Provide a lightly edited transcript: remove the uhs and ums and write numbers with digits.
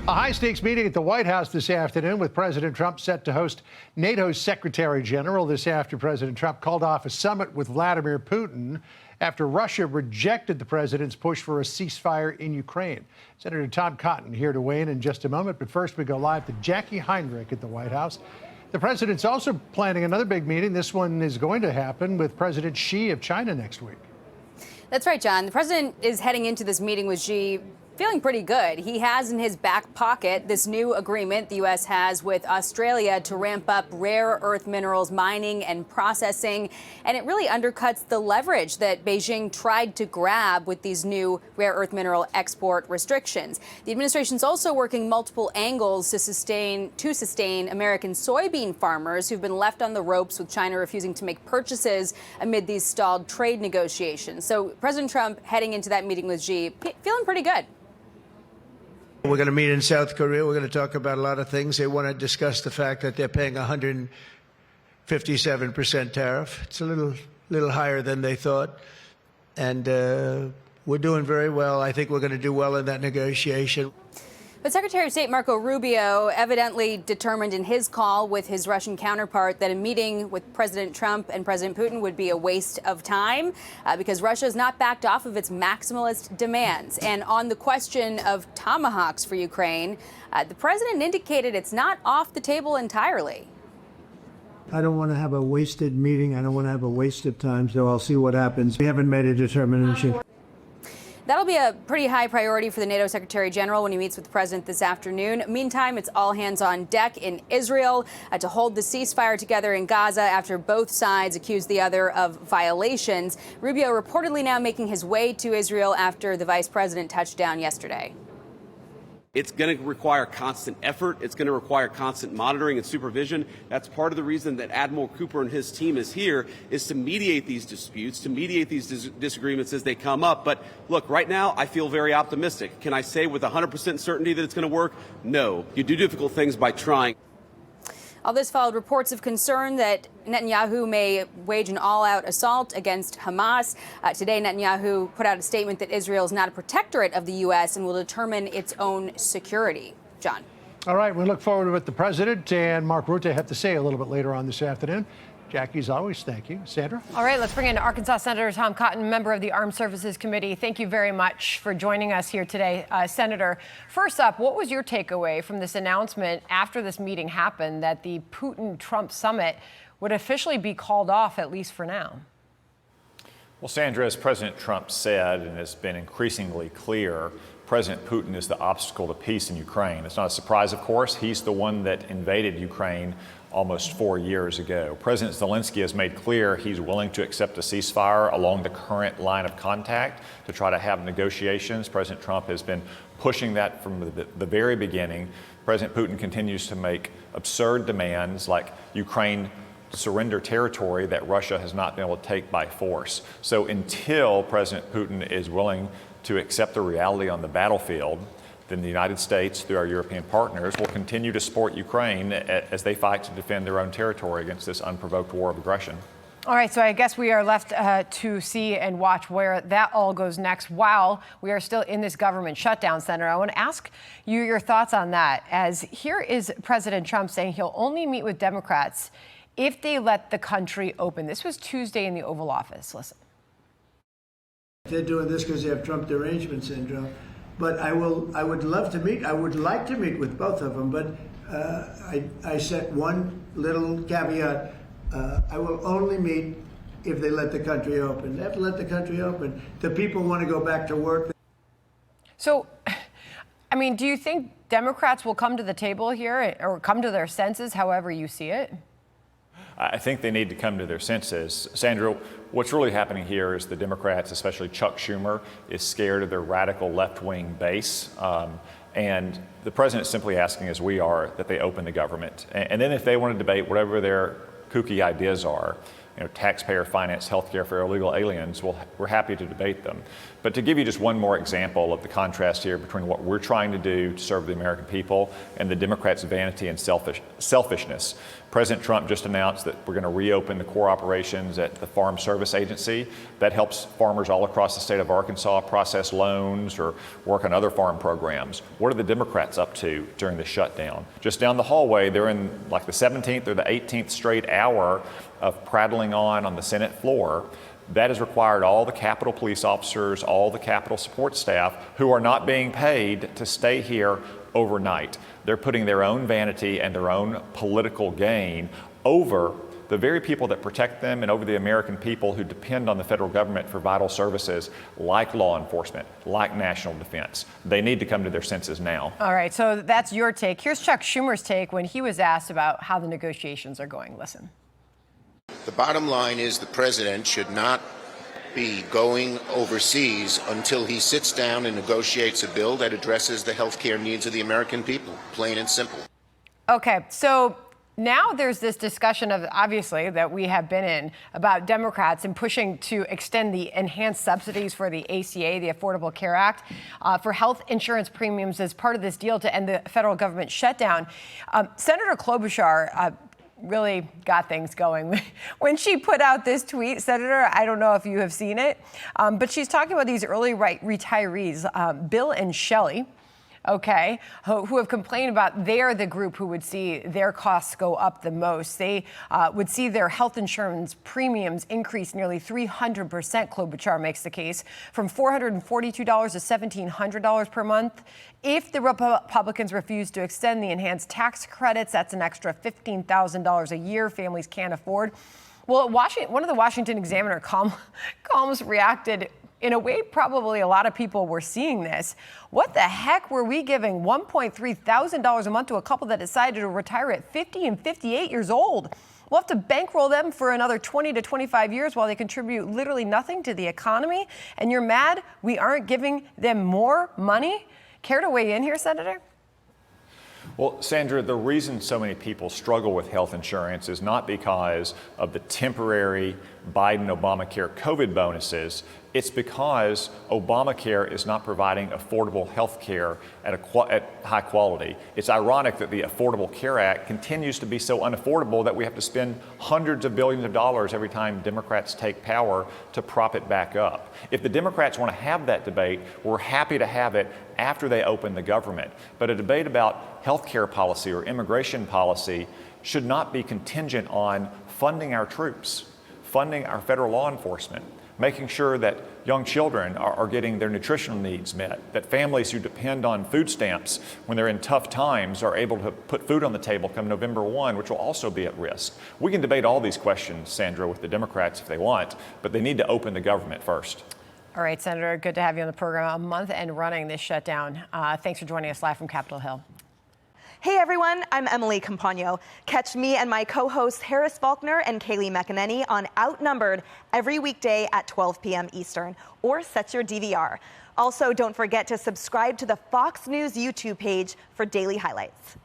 A high-stakes meeting at the White House this afternoon with President Trump set to host NATO's Secretary General this after President Trump called off a summit with Vladimir Putin after Russia rejected the president's push for a ceasefire in Ukraine. Senator Tom Cotton here to weigh in just a moment, but first we go live to Jackie Heinrich at the White House. The president's also planning another big meeting. This one is going to happen with President Xi of China next week. That's right, John. The president is heading into this meeting with Xi feeling pretty good. He has in his back pocket this new agreement the U.S. has with Australia to ramp up rare earth minerals mining and processing. And it really undercuts the leverage that Beijing tried to grab with these new rare earth mineral export restrictions. The administration's also working multiple angles to sustain American soybean farmers who've been left on the ropes with China refusing to make purchases amid these stalled trade negotiations. So President Trump heading into that meeting with Xi feeling pretty good. We're going to meet in South Korea. We're going to talk about a lot of things. They want to discuss the fact that they're paying 157% tariff. It's a little higher than they thought. And we're doing very well. I think we're going to do well in that negotiation. But Secretary of State Marco Rubio evidently determined in his call with his Russian counterpart that a meeting with President Trump and President Putin would be a waste of time because Russia has not backed off of its maximalist demands. And on the question of tomahawks for Ukraine, the president indicated it's not off the table entirely. I don't want to have a wasted meeting. I don't want to have a waste of time, so I'll see what happens. We haven't made a determination. That'll be a pretty high priority for the NATO Secretary General when he meets with the president this afternoon. Meantime, it's all hands on deck in Israel to hold the ceasefire together in Gaza after both sides accuse the other of violations. Rubio reportedly now making his way to Israel after the vice president touched down yesterday. It's going to require constant effort. It's going to require constant monitoring and supervision. That's part of the reason that Admiral Cooper and his team is here, is to mediate these disputes, to mediate these disagreements as they come up. But look, right now, I feel very optimistic. Can I say with 100% certainty that it's going to work? No. You do difficult things by trying. All this followed reports of concern that Netanyahu may wage an all-out assault against Hamas. Today, Netanyahu put out a statement that Israel is not a protectorate of the U.S. and will determine its own security. John. All right, we look forward to what the president and Mark Rutte have to say a little bit later on this afternoon. Jackie, as always, thank you. Sandra? All right, let's bring in Arkansas Senator Tom Cotton, member of the Armed Services Committee. Thank you very much for joining us here today. Senator, first up, what was your takeaway from this announcement after this meeting happened that the Putin-Trump summit would officially be called off, at least for now? Well, Sandra, as President Trump said, and has been increasingly clear, President Putin is the obstacle to peace in Ukraine. It's not a surprise, of course. He's the one that invaded Ukraine almost 4 years ago. President Zelensky has made clear he's willing to accept a ceasefire along the current line of contact to try to have negotiations. President Trump has been pushing that from the very beginning. President Putin continues to make absurd demands like Ukraine surrender territory that Russia has not been able to take by force. So until President Putin is willing to accept the reality on the battlefield, then the United States, through our European partners, will continue to support Ukraine as they fight to defend their own territory against this unprovoked war of aggression. All right, so I guess we are left to see and watch where that all goes next while we are still in this government shutdown, Senator. I want to ask you your thoughts on that, as here is President Trump saying he'll only meet with Democrats if they let the country open. This was Tuesday in the Oval Office. Listen. They're doing this because they have Trump derangement syndrome. But I would love to meet. I would like to meet with both of them. But I set one little caveat. I will only meet if they let the country open. They have to let the country open. The people want to go back to work. So, I mean, do you think Democrats will come to the table here or come to their senses, however you see it? I think they need to come to their senses. Sandra, what's really happening here is the Democrats, especially Chuck Schumer, is scared of their radical left-wing base. And the president is simply asking, as we are, that they open the government. And then if they want to debate whatever their kooky ideas are, taxpayer-financed health care for illegal aliens, well, we're happy to debate them. But to give you just one more example of the contrast here between what we're trying to do to serve the American people and the Democrats' vanity and selfishness, President Trump just announced that we're going to reopen the core operations at the Farm Service Agency. That helps farmers all across the state of Arkansas process loans or work on other farm programs. What are the Democrats up to during the shutdown? Just down the hallway, they're in like the 17th or the 18th straight hour of prattling on the Senate floor. That has required all the Capitol police officers, all the Capitol support staff who are not being paid to stay here overnight. They're putting their own vanity and their own political gain over the very people that protect them and over the American people who depend on the federal government for vital services like law enforcement, like national defense. They need to come to their senses now. All right, so that's your take. Here's Chuck Schumer's take when he was asked about how the negotiations are going. Listen. The bottom line is the president should not be going overseas until he sits down and negotiates a bill that addresses the health care needs of the American people, plain and simple. Okay, so now there's this discussion of, obviously, that we have been in about Democrats and pushing to extend the enhanced subsidies for the ACA, the Affordable Care Act, for health insurance premiums as part of this deal to end the federal government shutdown. Senator Klobuchar really got things going. When she put out this tweet, Senator, I don't know if you have seen it, but she's talking about these early retirees, Bill and Shelley, okay, who have complained about they're the group who would see their costs go up the most. They would see their health insurance premiums increase nearly 300%, Klobuchar makes the case, from $442 to $1,700 per month. If the Republicans refuse to extend the enhanced tax credits, that's an extra $15,000 a year families can't afford. Well, one of the Washington Examiner columns reacted in a way probably a lot of people were seeing this. What the heck were we giving $1.3 thousand a month to a couple that decided to retire at 50 and 58 years old? We'll have to bankroll them for another 20 to 25 years while they contribute literally nothing to the economy. And you're mad we aren't giving them more money? Care to weigh in here, Senator? Well, Sandra, the reason so many people struggle with health insurance is not because of the temporary Biden-Obamacare COVID bonuses. It's because Obamacare is not providing affordable health care at high quality. It's ironic that the Affordable Care Act continues to be so unaffordable that we have to spend hundreds of billions of dollars every time Democrats take power to prop it back up. If the Democrats want to have that debate, we're happy to have it after they open the government. But a debate about health care policy or immigration policy should not be contingent on funding our troops, funding our federal law enforcement, making sure that young children are getting their nutritional needs met, that families who depend on food stamps when they're in tough times are able to put food on the table come November 1, which will also be at risk. We can debate all these questions, Sandra, with the Democrats if they want, but they need to open the government first. All right, Senator, good to have you on the program. A month and running this shutdown. Thanks for joining us live from Capitol Hill. Hey everyone, I'm Emily Campagno. Catch me and my co-hosts Harris Faulkner and Kaylee McEnany on Outnumbered every weekday at 12 p.m. Eastern, or set your DVR. Also, don't forget to subscribe to the Fox News YouTube page for daily highlights.